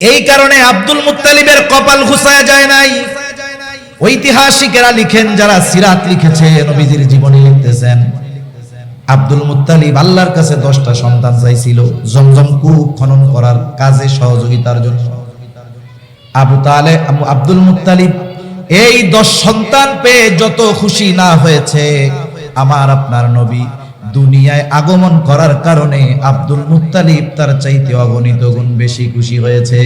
এই কারণে আব্দুল মুত্তালিবের কপাল ঘুষায় যায় নাই। ঐতিহাসিকেরা লিখেন, যারা সিরাত লিখেছে, নবীজির জীবনী লিখতেছেন, আব্দুল মুত্তালিব আল্লাহর কাছে 10টা সন্তান চাইছিল জমজম কূপ খনন করার কাজে সহযোগিতার জন্য। আব্দুল মুত্তালিব এই 10 সন্তান পেয়ে যত খুশি না হয়েছে, আমার আপনার নবী দুনিয়ায় আগমন করার কারণে আব্দুল মুত্তালিব তার চাইতে অগণিত গুণ বেশি খুশি হয়েছে।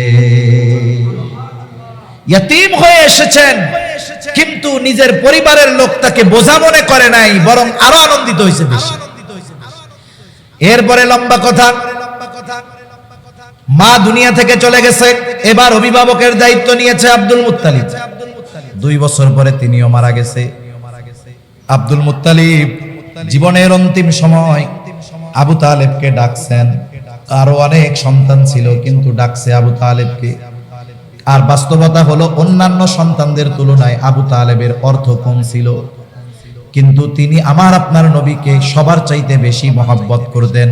ইয়াতীম হয়ে এসেছেন, কিন্তু নিজের পরিবারের লোক তাকে বোঝা মনে করে নাই, বরং আরো আনন্দিত হয়েছে বেশি। এরপরে লম্বা কথা, মা দুনিয়া থেকে চলে গেছে, এবার অভিভাবকের দায়িত্ব নিয়েছে আব্দুল মুত্তালিব। 2 বছর পরে তিনিও মারা গেছে। আব্দুল মুত্তালিব জীবনের অন্তিম সময় আবু তালেবকে ডাকছেন। আরো অনেক সন্তান ছিল, কিন্তু ডাকছে আবু তালেবকে। আর বাস্তবতা হলো, অন্যান্য সন্তানদের তুলনায় আবু তালেবের অর্থ কম ছিল, কিন্তু তিনি আমার আপনার নবীকে সবার চাইতে বেশি মহব্বত করতেন।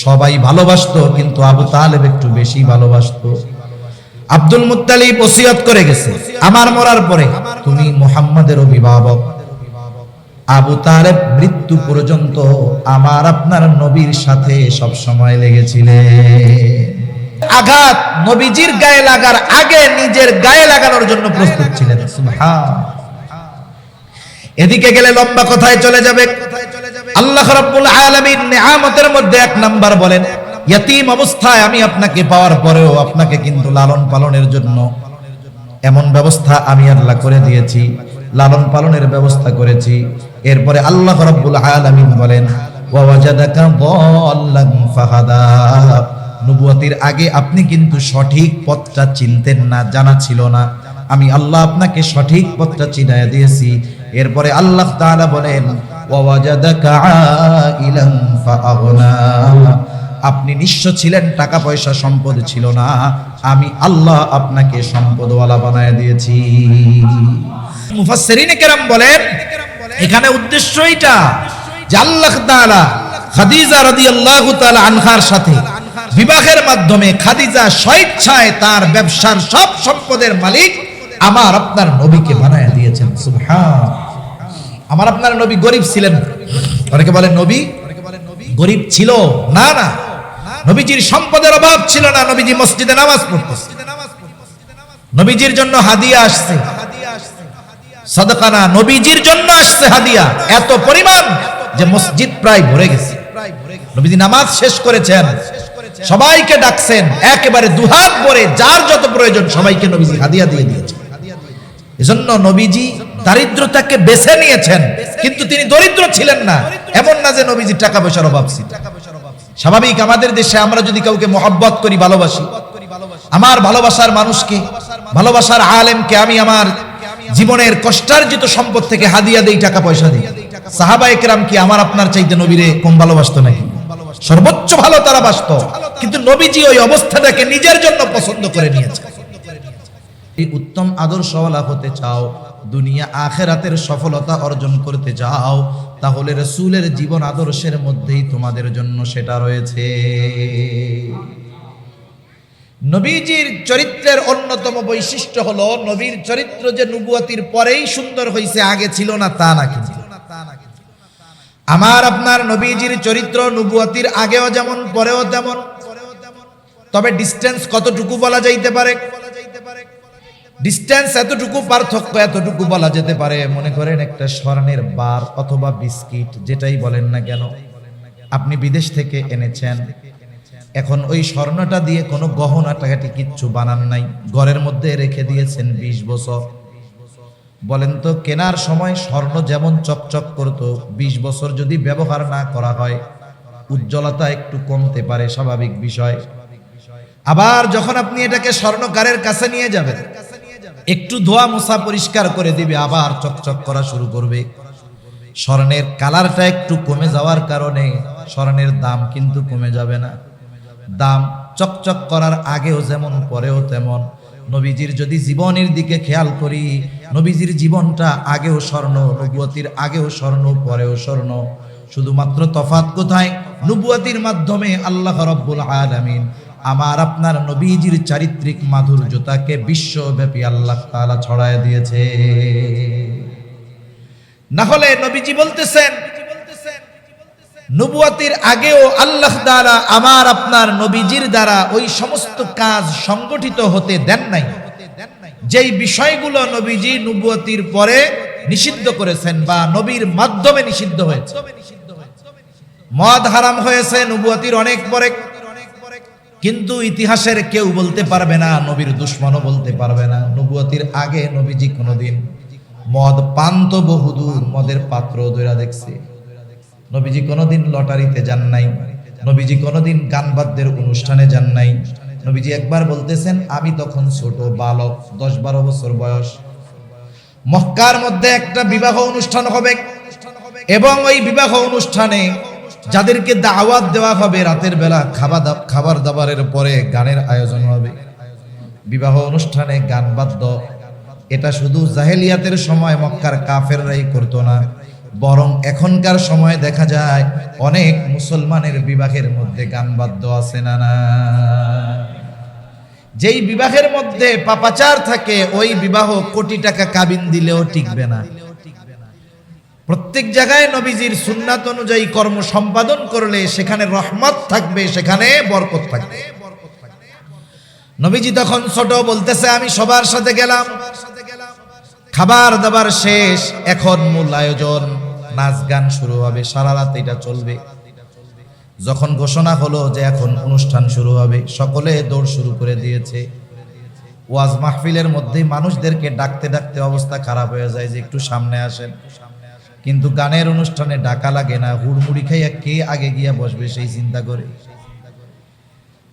সবাই ভালোবাসতো, কিন্তু আবু তালেব একটু বেশি ভালোবাসতো। আব্দুল মুত্তালিব ওসিয়ত করে গেছে, আমার মরার পরে তুমি মুহাম্মাদের অভিভাবক। আবু তালেব মৃত্যু পর্যন্ত আমার আপনার নবীর সাথে সব সময় লেগেছিলেন। আঘাত নবীজির গায়ে লাগার আগে নিজের গায়ে লাগানোর জন্য প্রস্তুত ছিলেন। সুবহানাল্লাহ। এদিকে গেলে লম্বা কথায় চলে যাবে। আল্লাহ রাব্বুল আলামিন নিয়ামতের মধ্যে 1 নাম্বার বলেন, ইয়াতীম অবস্থায় আমি আপনাকে পাওয়ার পরেও আপনাকে কিন্তু লালন পালনের জন্য এমন ব্যবস্থা আমি আল্লাহ করে দিয়েছি, লালন পালনের ব্যবস্থা করেছি। এরপরে আল্লাহ রাব্বুল আলামিন বলেন, ওয়া ওয়াজাদাকা দাল্লান ফাহাদা। নবুয়তির আগে আপনি কিন্তু সঠিক পথটা চিনতেন না, জানা ছিল না, আমি আল্লাহ আপনাকে সঠিক পথটা চিনায়া দিয়েছি। এরপরে আল্লাহ তাআলা বলেন, ওয়া ওয়াজাদাকা আইলান ফাআগনা। আপনি নিঃস্ব ছিলেন, টাকা পয়সা সম্পদ ছিল না, আমি আল্লাহ আপনাকে সম্পদওয়ালা বানায় দিয়েছি। মুফাসসিরিনে কেরাম বলেন, এখানে উদ্দেশ্য এটা যে আল্লাহ তাআলা খাদিজা রাদিয়াল্লাহু তাআলা আনহার সাথে বিবাহের মাধ্যমে খাদিজা স্বেচ্ছায় তার ব্যবসার সব সম্পদের মালিক আমার আপনার নবীকে বানায় দিয়েছেন। সুবহানাল্লাহ। আমার আপনার নবী গরিব ছিলেন। অনেকে বলেন নবী গরিব ছিল না, না, নবীজির সম্পদের অভাব ছিল না। নবীজি মসজিদে নামাজ পড়তেন, নবীজির জন্য হাদিয়া আসছে, সাদাকা না, নবীজির জন্য আসছে হাদিয়া এত পরিমাণ যে মসজিদ প্রায় ভরে গেছে। নবীজি নামাজ শেষ করেছেন, সবাইকে ডাকছেন, একেবারে দুহাত ভরে যার যত প্রয়োজন সবাইকে নবীজি হাদিয়া দিয়ে দিয়েছেন। এজন্য নবীজি দারিদ্রতাকে বেছে নিয়েছেন, কিন্তু তিনি দরিদ্র ছিলেন না। এমন না যে নবীজি টাকা পয়সার অভাব ছিল। স্বাভাবিক, আমাদের দেশে আমরা যদি কাউকে মহব্বত করি, ভালোবাসি, আমার ভালোবাসার মানুষকে, ভালোবাসার আলেমকে আমি আমার জীবনের কষ্টার্জিত সম্পদ থেকে হাদিয়া দেই, টাকা পয়সা দিই। সাহাবায়ে কেরাম কি আমার আপনার চাইতে নবীরে কম ভালোবাসতো নাকি? সর্বোচ্চ ভালো তারা বাসতো, কিন্তু নবীজি ওই অবস্থাটাকে নিজের জন্য পছন্দ করে নিয়েছে। এই উত্তম আদর্শওয়ালা হতে চাও, দুনিয়া আখিরাতের সফলতা অর্জন করতে চাও, তাহলে রাসূলের জীবন আদর্শের মধ্যেই তোমাদের জন্য সেটা রয়েছে। নবীজির চরিত্রের অন্যতম বৈশিষ্ট্য হলো, নবীর চরিত্র যে নবুয়তির পরেই সুন্দর হয়েছে, আগে ছিল না তা না। কিন্তু আমার আপনার নবীজির চরিত্র নবুয়তির আগেও যেমন পরেও তেমন। তবে ডিসটেন্স কতটুকু বলা যাইতে পারে? ডিসটেন্স এতটুকু, পার্থক্য এতটুকু বলা যেতে পারে। মনে করেন একটা স্বর্ণের বার অথবা বিস্কিট, যেটাই বলেন না কেন, আপনি বিদেশ থেকে এনেছেন, এখন ওই স্বর্ণটা দিয়ে কোনো গহনা টাকাটি কিচ্ছু বানান নাই, ঘরের মধ্যে রেখে দিয়েছেন 20 বছর। বলেন তো, কেনার সময় স্বর্ণ যেমন চকচক করতো, 20 বছর যদি ব্যবহার না করা হয়, উজ্জ্বলতা একটু কমতে পারে, স্বাভাবিক বিষয়। আবার যখন আপনি এটাকে স্বর্ণকারের কাছে নিয়ে যাবেন, একটু ধোয়া মোছা পরিষ্কার করে দিবে, আবার চকচক করা শুরু করবে। স্বর্ণের কালারটা একটু কমে যাওয়ার কারণে স্বর্ণের দাম কিন্তু কমে যাবে না। দাম চকচক করার আগেও যেমন পরেও তেমন। নবীজির যদি জীবনের দিকে খেয়াল করি, নবীজির জীবনটা আগেও স্বর্ণ, নবুয়তির আগেও স্বর্ণ, পরেও স্বর্ণ। শুধুমাত্র তফাৎ কোথায়? নবুয়তির মাধ্যমে আল্লাহ রাব্বুল আলামিন আমার আপনার নবীজির চারিত্রিক মাধুর্যতাকে বিশ্বব্যাপী আল্লাহ তাআলা ছড়ায় দিয়েছে। না হলে নবীজি বলতেছেন নবুয়তের আগেও আল্লাহ তাআলা আমার আপনার নবীজির দ্বারা ওই সমস্ত কাজ সংগঠিত হতে দেন নাই যেই বিষয়গুলো নবীজি নবুয়তের পরে নিষিদ্ধ করেছেন বা নবীর মাধ্যমে নিষিদ্ধ হয়েছে। মদ হারাম হয়েছে নবুয়তের অনেক পরে, কিন্তু ইতিহাসের কেউ বলতে পারবে না, নবীর দুশমনও বলতে পারবে না, নবুয়তের আগে নবীজি কোনোদিন মদ পান তো বহুদূর, মদের পাত্র ধরে দেখছে। নবীজি কোনোদিন লটারিতে যান নাই, নবীজি কোনোদিন গান বাদ্যের অনুষ্ঠানে যান নাই। নবীজি একবার বলতেছেন আমি তখন ছোট বালক, 10-12 বছর বয়স, মক্কার মধ্যে একটা বিবাহ অনুষ্ঠান হবে এবং ওই বিবাহ অনুষ্ঠানে যাদেরকে দাওয়াত দেওয়া হবে রাতের বেলা খাবার দাবারের পরে গানের আয়োজন হবে। বিবাহ অনুষ্ঠানে গান বাদ্য এটা শুধু জাহেলিয়াতের সময় মক্কার কাফেররাই করতো না, বরং এখনকার সময় দেখা যায় অনেক মুসলমানের বিবাহের মধ্যে গান বাদ্য আছে না না। যেই বিবাহের মধ্যে পাপাচার থাকে ওই বিবাহ কোটি টাকা কাবিন দিলেও টিকবে না। প্রত্যেক জায়গায় নবীজির সুন্নাত অনুযায়ী কর্ম সম্পাদন করলে সেখানে রহমত থাকবে, সেখানে বরকত থাকবে। নবীজি তখন ছোট, বলতেছে আমি সবার সাথে গেলাম, খাবার দাবার শেষ, এখন মূল আয়োজন, নাচ গান শুরু হবে, সারা রাত এটা চলবে। যখন ঘোষণা হলো যে এখন অনুষ্ঠান শুরু হবে, সকলে দৌড় শুরু করে দিয়েছে। ওয়াজ মাহফিলের মধ্যে মানুষদেরকে ডাকতে ডাকতে অবস্থা খারাপ হয়ে যায় যে একটু সামনে আসেন, কিন্তু গানের অনুষ্ঠানে ডাকা লাগে না, হুড়মুড়ি খাইয়া কে আগে গিয়া বসবে সেই চিন্তা করে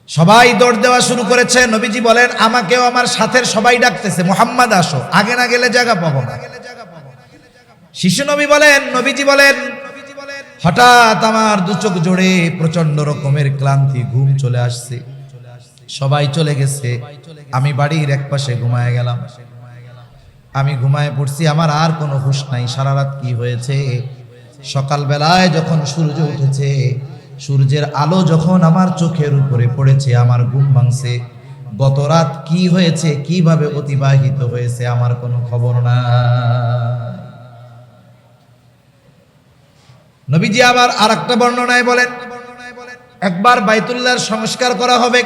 সবাই দৌড় দেওয়া শুরু করেছে। নবীজি বলেন আমাকেও আমার সাথের সবাই ডাকতেছে, মুহাম্মদ আসো, আগে না গেলে জায়গা পাবো না। শিশু নবী বলেন, নবীজি বলেন হঠাৎ আমার দু চোখ জোড়ে প্রচন্ড রকমের ক্লান্তি, ঘুম চলে আসছে, সবাই চলে গেছে, আমি বাড়ির একপাশে ঘুমায় গেলাম। আমি ঘুমায় পড়ছি, আমার আর কোনো হুঁশ নাই সারা রাত কি হয়েছে। সকালবেলায় যখন সূর্য উঠেছে, সূর্যের আলো যখন আমার চোখের উপরে পড়েছে, আমার ঘুম ভাঙছে। গত রাত কি হয়েছে, কিভাবে অতিবাহিত হয়েছে আমার কোনো খবর না। নবীজি আবার আরেকটা বর্ণনায় বলেন একবার বাইতুল্লাহর সংস্কার করা হবে।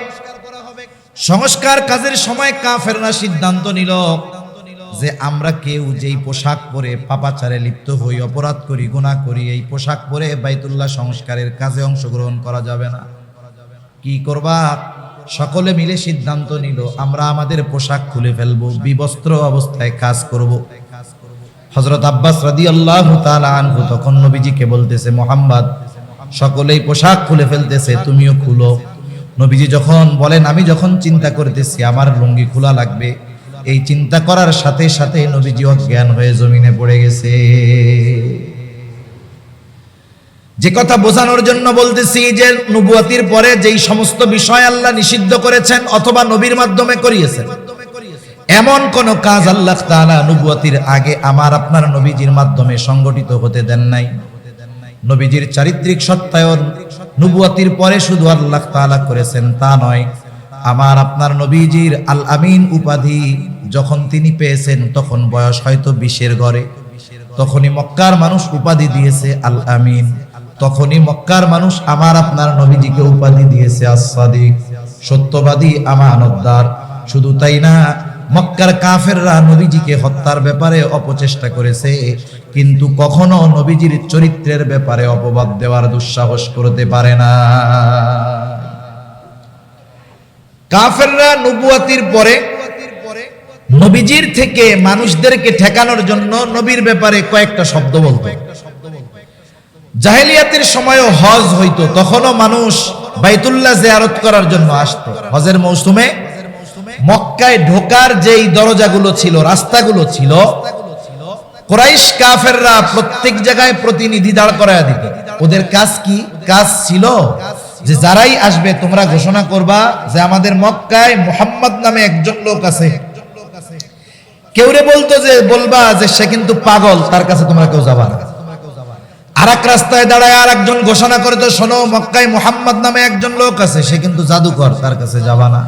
সংস্কার কাজের সময় কাফেররা সিদ্ধান্ত নিল যে আমরা কেউ যেই পোশাক পরে পাপাচারে লিপ্ত হই, অপরাধ করি, গুনাহ করি, এই পোশাক পরে বাইতুল্লাহ সংস্কারের কাজে অংশগ্রহণ করা যাবে না। কি করবা? সকলে মিলে সিদ্ধান্ত নিল আমরা আমাদের পোশাক খুলে ফেলবো, বিবস্ত্র অবস্থায় কাজ করব। হযরত আব্বাস রাদিয়াল্লাহু তাআলা আনহু তখন নবীজিকে বলতেছে মুহাম্মদ সকলেই পোশাক খুলে ফেলতেছে, তুমিও খুলো। নবীজি যখন বলেন আমি যখন চিন্তা করতেছি আমার লুঙ্গি খোলা লাগবে, এই চিন্তা করার সাথে সাথে নবীজি অজ্ঞান হয়ে জমিনে পড়ে গেছে। যে কথা বোঝানোর জন্য বলতেছি যে নবুয়তের পরে যেই সমস্ত বিষয় আল্লাহ নিষিদ্ধ করেছেন অথবা নবীর মাধ্যমে করিয়েছেন, এমন কোন কাজ আল্লাহ তাআলা নবুয়তের আগে আমার আপনার নবীজির মাধ্যমে সংগঠিত হতে দেন নাই। নবীজির চারিত্রিক সত্যায়ন নবুয়তের পরে শুধু আল্লাহ তাআলা করেছেন তা নয়, আমার আপনার নবীজির আল আমিন উপাধি যখন তিনি পেয়েছেন তখন বয়স হয়তো 20-এর ঘরে, তখনই মক্কার মানুষ উপাধি দিয়েছে আল আমিন, তখনই মক্কার মানুষ আমার আপনার নবীজিকে উপাধি দিয়েছে আস-সাদিক, সত্যবাদী, আমানতদার। শুধু তাই না, মক্কার কাফেররা নবীজিকে হত্যার ব্যাপারে অপচেষ্টা করেছে, কিন্তু কখনো নবীজির চরিত্রের ব্যাপারে অপবাদ দেওয়ার দুঃসাহস করতে পারে না। কাফেররা নবুয়তের পরে নবীজির থেকে মানুষদেরকে ঠেকানোর জন্য নবীর ব্যাপারে কয়েকটা শব্দ বলতো। জাহেলিয়াতের সময়ও হজ হইতো, তখনও মানুষ বাইতুল্লাহ জিয়ারত করার জন্য আসতো। হজের মৌসুমে মক্কায় ঢোকার যেই দরজাগুলো ছিল, রাস্তাগুলো ছিল, কুরাইশ কাফেররা প্রত্যেক জায়গায় প্রতিনিধি দাঁড় করায় দিত। ওদের কাজ কি? কাজ ছিল যে যারাই আসবে তোমরা ঘোষণা করবা যে আমাদের মক্কায় মুহাম্মদ নামে একজন লোক আছে। কেউরে বলতো যে বলবা যে সে কিন্তু পাগল, তার কাছে তোমরা কেউ যাবা না। আরেক রাস্তায় দাঁড়ায় আর একজন ঘোষণা করে, তো শোনো, মক্কায় মুহাম্মদ নামে একজন লোক আছে, সে কিন্তু জাদুকর, তার কাছে যাবা না।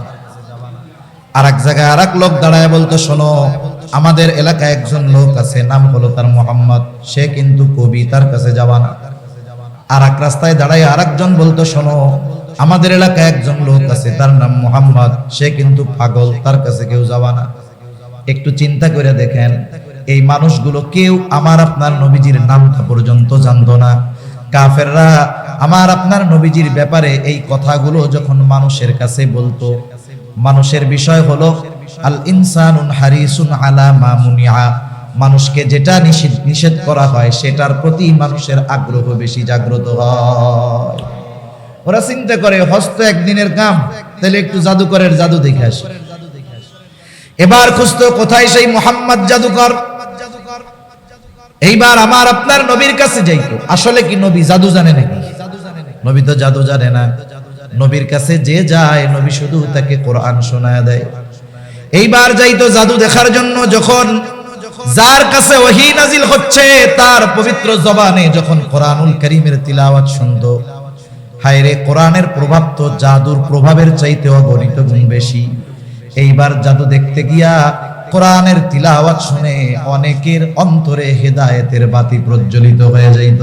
আর এক জায়গায় আর এক লোক দাঁড়ায় বলতো, শোনো, আমাদের এলাকায় একজন লোক আছে, নাম হলো তার মুহাম্মদ, সে কিন্তু কবি, তার কাছে যাবা না। আর এক রাস্তায় দাঁড়ায় আর একজন বলতো, শোনো, আমাদের এলাকায় একজন লোক আছে, তার নাম মুহাম্মদ, সে কিন্তু পাগল, তার কাছে কেউ যাবা না। একটু চিন্তা করে দেখেন, এই মানুষগুলো কেউ আমার আপনার নবীজির নামটা পর্যন্ত জানতো না। কাফেররা আমার আপনার নবীজির ব্যাপারে এই কথাগুলো যখন মানুষের কাছে বলতো, মানুষের বিষয় হলো আল ইনসানুন হারিসুন আলা মা মুনিআ, মানুষকে যেটা নিষেধ করা হয় সেটার প্রতি মানুষের আগ্রহ বেশি জাগ্রত হয়। ওরা চিন্তা করে, হস্ত একদিনের কাম, তাহলে একটু জাদুকরের জাদু দেখে আসে। এবার খুঁজতো কোথায় সেই মুহাম্মদ জাদুকর। এইবার আমার আপনার নবীর কাছে যাইতো। আসলে কি নবী জাদু জানে নাকি? নবী তো জাদু জানে না। নবীর কাছে যে যায়, নবী শুধু তাকে কোরআন শোনায় দেয়। এইবার যাইতো জাদু দেখার জন্য, যখন যার কাছে ওহী নাজিল হচ্ছে তার পবিত্র জবানে যখন কোরআনুল কারীমের তিলাওয়াত শুনতো, হায় রে, কোরআনের প্রভাব তো জাদুর প্রভাবের চাইতে অগণিত গুণ বেশি। এইবার জাদু দেখতে গিয়া কোরআনের তিলাওয়াত শুনে অনেকের অন্তরে হেদায়েতের বাতি প্রজ্বলিত হয়ে যাইত।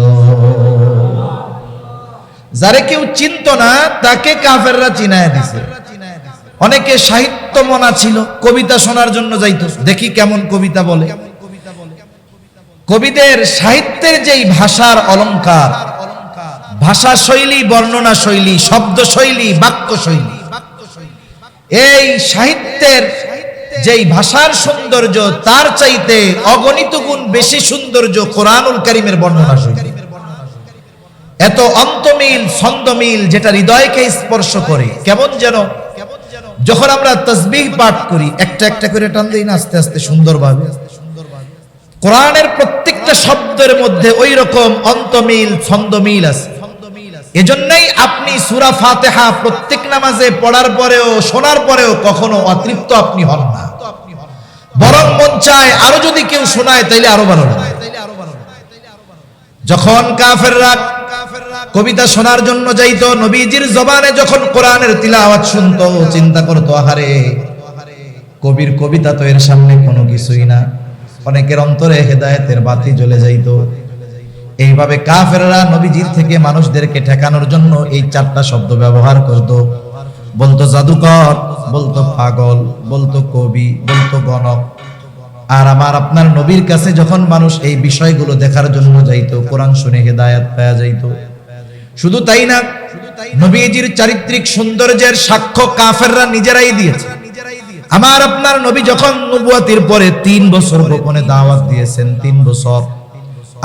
যারে কেউ চিনত না তাকে কাফেররা চিনায় দিছে। অনেকে সাহিত্য মনা ছিল, কবিতা শোনার জন্য যাইত, দেখি কেমন কবিতা বলে। কবিদের সাহিত্যের যেই ভাষার অলংকার, ভাষা শৈলী, বর্ণনা শৈলী, শব্দ শৈলী, বাক্য শৈলী, এই সাহিত্যের যেই ভাষার সৌন্দর্য, তার চাইতে অগণিত গুণ বেশি সৌন্দর্য কোরআনুল কারীমের বর্ণনা শৈলী। এত অন্তমিল, ছন্দমিল, যেটা হৃদয়কে স্পর্শ করে। কেমন যেন যখন আমরা তাসবিহ পাঠ করি, একটা একটা করে টান দেই না আস্তে আস্তে সুন্দরভাবে, কোরআনের প্রত্যেকটা শব্দের মধ্যে ওই রকম অন্তমিল, ছন্দমিল আছে। এজন্যই আপনি সূরা ফাতিহা প্রত্যেক নামাজে পড়ার পরেও, শোনার পরেও কখনো অতৃপ্ত আপনি হন না, বরং মন চায় আরো যদি কেউ শোনায় তাইলে আরো ভালো লাগে। যখন কাফেররা কবিতা শোনার জন্য যাইতো, নবীজির জবানে যখন কোরআনের তিলাওয়াত শুনতো, চিন্তা করতো, আহারে, কবির কবিতা তো এর সামনে কোনো কিছুই না। অনেকের অন্তরে হেদায়েতের বাতি জ্বলে যাইতো। এইভাবে কাফেররা নবীজির থেকে মানুষদেরকে ঠেকানোর জন্য এই চারটা শব্দ ব্যবহার করত। বলতো জাদুকর, বলতো পাগল, বলতো কবি, বলতো গণক। আর আমার আপনার নবীর কাছে যখন মানুষ এই বিষয়গুলো দেখার জন্য যাইতো, কোরআন শুনে হেদায়েত পাওয়া যাইতো। শুধু তাই না, নবীজির চারিত্রিক সৌন্দর্যের সাক্ষ্য কাফেররা নিজেরাই দিয়েছে। আমার আপনার নবী যখন নবুয়তের পরে 3 বছর গোপনে দাওয়াত দিয়েছেন, 3 বছর,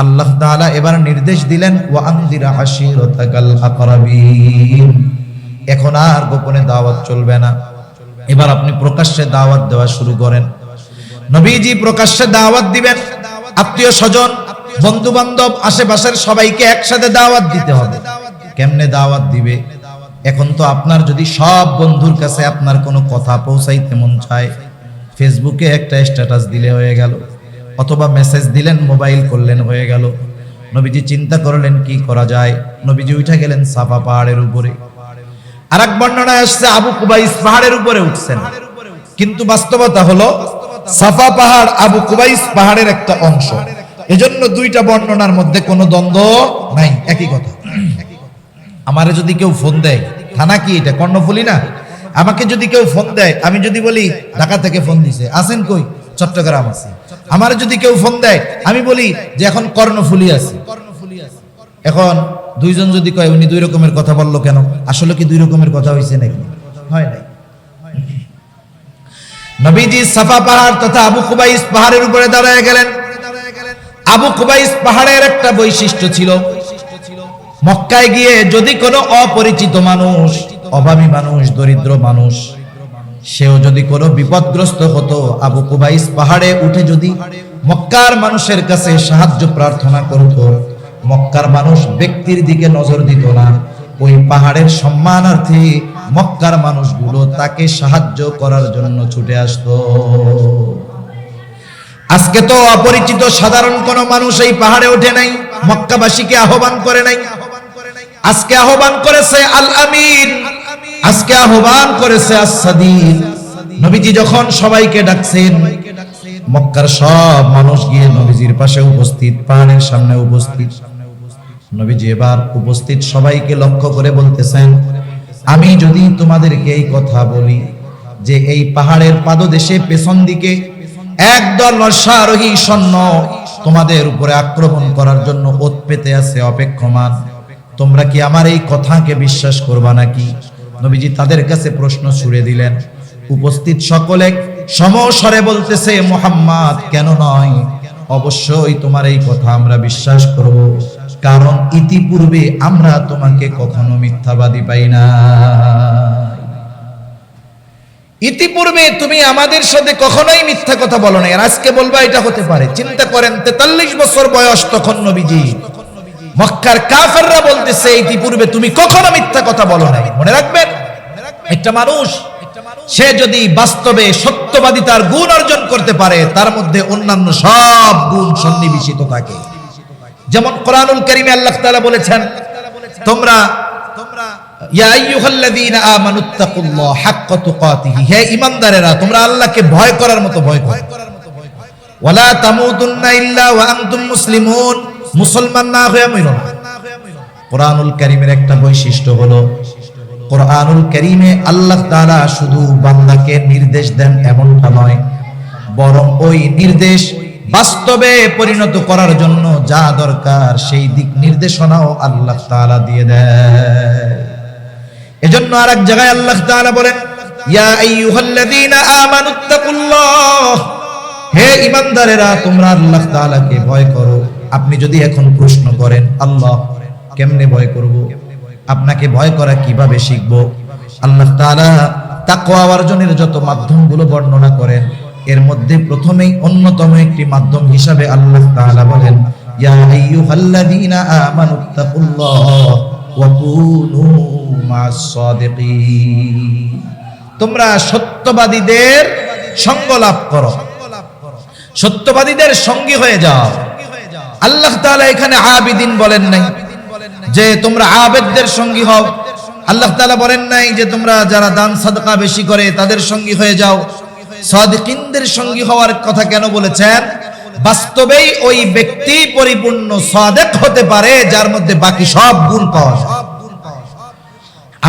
আল্লাহ তাআলা এবার নির্দেশ দিলেন, ওয়া আনদির আশিরাতাকাল আকরাবিন। এখন আর গোপনে দাওয়াত চলবে না, এবার আপনি প্রকাশ্যে দাওয়াত দেওয়া শুরু করেন। নবীজি প্রকাশ্যে দাওয়াত দিবেন, আত্মীয় স্বজন, বন্ধু বান্ধব, আশেপাশের সবাইকে একসাথে দাওয়াত দিতে হবে। কেমনে দাওয়াত দিবে? এখন তো আপনার যদি সব বন্ধুর কাছে আপনার কোনো কথা পৌঁছাইতে মন চায়, ফেসবুকে একটা স্ট্যাটাস দিলে হয়ে গেল, অথবা মেসেজ দিলেন, মোবাইল করলেন, হয়ে গেল। নবীজি চিন্তা করলেন কি করা যায়। নবীজি উঠে গেলেন সাফা পাহাড়ের উপরে। আরেক বর্ণনায় আসছে আবু কুবাইস পাহাড়ের উপরে উঠছেন, কিন্তু বাস্তবতা হলো সাফা পাহাড় আবু কুবাইস পাহাড়ের একটা অংশ। এজন্য দুইটা বর্ণনার মধ্যে কোনো দ্বন্দ্ব নাই, একই কথা। আমারে যদি কেউ ফোন দেয়, থানা কি এটা, কর্ণফুলী না? আমাকে যদি কেউ ফোন দেয়, আমি যদি বলি ঢাকা থেকে ফোন দিছে, আছেন কই? চট্টগ্রাম আছে। আমার যদি কেউ ফোন দেয়, আমি বলি যে এখন কর্ণফুলী আছে। এখন দুইজন যদি কয় উনি 2 রকমের কথা বললো কেন, আসলে কি 2 রকমের কথা হয়েছে নাকি? হয় নাই। নবীজি সাফা পাহাড় তথা আবু কুবাইস পাহাড়ের উপরে দাঁড়ায় গেলেন। আবু কুবাইস পাহাড়ের একটা বৈশিষ্ট্য ছিল, মক্কায় গিয়ে যদি কোনো অপরিচিত মানুষ, অভাবী মানুষ, দরিদ্র মানুষ, সেও যদি কোনো বিপদগ্রস্ত হতো, আবু কুবাইস পাহাড়ে উঠে যদি মক্কার মানুষের কাছে সাহায্য প্রার্থনা করত, মক্কার মানুষ ব্যক্তির দিকে নজর দিত না, ওই পাহাড়ের সম্মানার্থে মক্কার মানুষগুলো তাকে সাহায্য করার জন্য ছুটে আসতো। আজকে তো অপরিচিত সাধারণ কোন মানুষ এই পাহাড়ে ওঠে নাই, মক্কাবাসীকে আহ্বান করে নাই। আজকে আহ্বান করেছে আল আমিন, আজকে আহ্বান করেছে as-সাদিক। নবীজি যখন সবাইকে ডাকছেন, মক্কার সব মানুষ গিয়ে নবীজির পাশে উপস্থিত, পাহাড়ের সামনে উপস্থিত। নবীজি এবার উপস্থিত সবাইকে লক্ষ্য করে বলতেছেন, আমি যদি তোমাদেরকে এই কথা বলি যে এই পাহাড়ের পাদদেশে পেছন দিকে একদল অশ্বারোহী সৈন্য তোমাদের উপরে আক্রমণ করার জন্য ওত পেতে আছে, অপেক্ষমান, তোমরা কি আমার এই কথাকে বিশ্বাস করবা নাকি? নবীজি তাদের কাছে প্রশ্ন ছুড়ে দিলেন। উপস্থিত সকলে সমস্বরে বলতেছে, মুহাম্মদ, কেন নয়, অবশ্যই তোমার এই কথা আমরা বিশ্বাস করব, কারণ ইতিপূর্বে আমরা তোমাকে কখনো মিথ্যাবাদী পাই না। ইতিপূর্বে তুমি আমাদের সাথে কখনোই মিথ্যা কথা বলো না, আর আজকে বলবা এটা হতে পারে। চিন্তা করেন, 43 বছর বয়স তখন নবীজি। মক্কার কাফেররা বলতেছে ইতিপূর্বে তুমি কখনো মিথ্যা কথা বলো না। মনে রাখবেন, একটা মানুষ সে যদি বাস্তবে সত্যবাদিতার গুণ অর্জন করতে পারে, তার মধ্যে অন্যান্য সব গুণ সন্নিবেশিত থাকে। যেমন কোরআনুল কারীমে আল্লাহ তাআলা বলেছেন, তোমরা ইয়া আইয়ুহাল্লাযীনা আমানুত্তাকুল্লাহ হাক্কা তুকাতিহি, হে ঈমানদারেরা তোমরা আল্লাহকে ভয় করার মতো ভয় করো। ওয়ালা তামুতুন্না ইল্লা ওয়া আনতুম মুসলিমুন, মুসলমান না হয়ে মরো না। কোরআনুল কারীমের একটা বৈশিষ্ট্য হলো, কোরআনুল কারীমে আল্লাহ তাআলা শুধু বান্দাকে নির্দেশ দেন এমনটা নয়, বরং ওই নির্দেশ বাস্তবে পরিণত করার জন্য যা দরকার সেই দিক নির্দেশনাও আল্লাহ তাআলা দিয়ে দেয়। এজন্য আরেক জায়গায় আল্লাহ তাআলা বলেন, ইয়া আইয়ুহাল্লাযীনা আমানুত্তাকুল্লাহ, হে ঈমানদারেরা তোমরা আল্লাহ তাআলাকে ভয় করো। আপনি যদি এখন প্রশ্ন করেন, আল্লাহ কেমনে ভয় করব, আপনাকে ভয় করা কিভাবে শিখবো, আল্লাহ তাআলা তাকওয়া অর্জনের যত মাধ্যমগুলো বর্ণনা করেন, এর মধ্যে প্রথমেই অন্যতম একটি মাধ্যম হিসাবে আল্লাহ তাআলা বলেন, ইয়া আইয়ুহাল্লাযীনা আমানুত্তাকুল্লাহ ওয়া কুনু মা'আস সাদিকিন, তোমরা সত্যবাদীদের সঙ্গ লাভ করো, সত্যবাদীদের সঙ্গী হয়ে যাও। আল্লাহ তাআলা এখানে আবিদিন বলেন নাই যে তোমরা আবেদদের সঙ্গী হও, আল্লাহ তাআলা বলেন নাই যে তোমরা যারা দান সাদকা বেশি করে তাদের সঙ্গী হয়ে যাও। সাদিকিনদের সঙ্গী হওয়ার কথা কেন বলেছেন? বাস্তবেই ওই ব্যক্তি পরিপূর্ণ সাদিক হতে পারে যার মধ্যে বাকি সব গুণ পাওয়া যায়।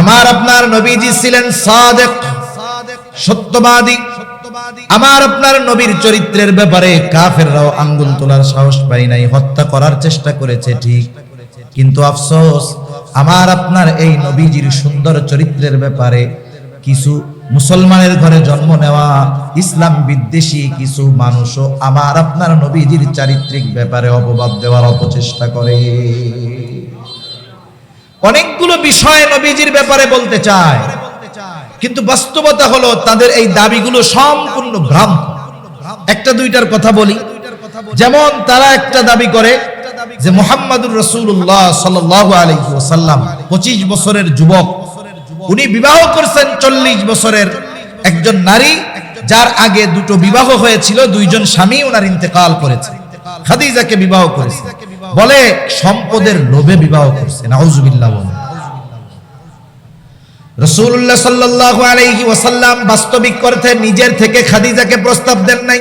আমার আপনার নবীজি ছিলেন সাদিক, সত্যবাদী। আমার আপনার নবীর চরিত্রের ব্যাপারে কাফেররাও আঙ্গুল তোলার সাহস পায় নাই, হত্যা করার চেষ্টা করেছে ঠিক, কিন্তু আফসোস আমার আপনার এই নবীজির সুন্দর চরিত্রের ব্যাপারে কিছু মুসলমানের ঘরে জন্ম নেওয়া ইসলাম বিদ্বেষী কিছু মানুষও আমার আপনার নবীজির চারিত্রিক ব্যাপারে অপবাদ দেওয়ার অপচেষ্টা করে। অনেকগুলো বিষয় নবীজির ব্যাপারে বলতে চায়, কিন্তু বাস্তবতা হলো তাদের এই দাবিগুলো সম্পূর্ণ ভ্রান্ত। একটা দুইটার কথা বলি, যেমন তারা একটা দাবি করে যে মুহাম্মাদুর রাসূলুল্লাহ সাল্লাল্লাহু আলাইহি ওয়াসাল্লাম 25 বছরের যুবক, উনি বিবাহ করেছেন 40 বছরের একজন নারী, যার আগে দুটো বিবাহ হয়েছিল, দুইজন স্বামী ওনার ইন্তেকাল করেছে, খাদিজাকে বিবাহ করেছে, বলে সম্পদের লোভে বিবাহ করেছে। নাউজুবিল্লাহ। রাসূলুল্লাহ সাল্লাল্লাহু আলাইহি ওয়াসাল্লাম বাস্তবিক অর্থে নিজের থেকে খাদিজাকে প্রস্তাব দেন নাই।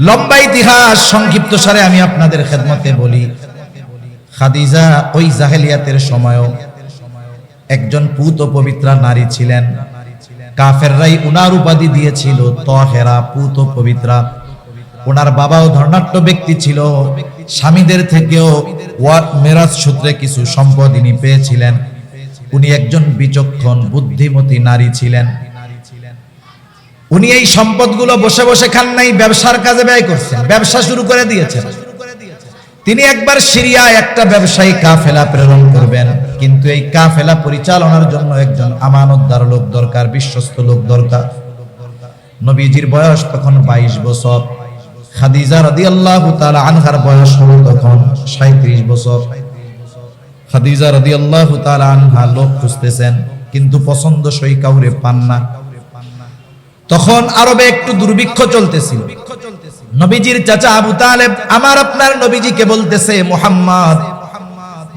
লম্বা ইতিহাস সংক্ষিপ্ত সারে আমি আপনাদের খেদমতে বলি, খাদিজা ওই জাহেলিয়াতের সময়ও একজন পুত পবিত্রা নারী ছিলেন। কাফেররাই উনার উপাধি দিয়েছিল তাহেরা, পুত পবিত্রা। ওনার বাবাও ধর্ণাঢ্য ব্যক্তি ছিল, স্বামীদের থেকেও মেরাজ সূত্রে কিছু সম্পদ ইনি পেয়েছিলেন। উনি একজন বিচক্ষণ বুদ্ধিমতী নারী ছিলেন। উনি এই সম্পদগুলো বসে বসে খান নাই, ব্যবসার কাজে ব্যয় করছেন, ব্যবসা শুরু করে দিয়েছেন। তিনি একবার সিরিয়ায় একটা ব্যবসায়ী কাফেলা প্রেরণ করবেন, কিন্তু এই কাফেলা পরিচালনার জন্য একজন আমানতদার লোক দরকার, বিশ্বস্ত লোক দরকার। নবীজির বয়স তখন 22 বছর, খাদিজা রাদিয়াল্লাহু তাআলা আনহার বয়স হলো তখন 37 বছর। খাদিজা রাদিয়াল্লাহু তাআলা আনহা লোক খুঁজতেছেন, কিন্তু পছন্দসই কাউরে পান না। তখন আরবে একটু দুর্ভিক্ষ চলতেছিল, নবীজির চাচা আবু তালেব আমার আপনার নবীজিকে বলতেছে, মুহাম্মদ,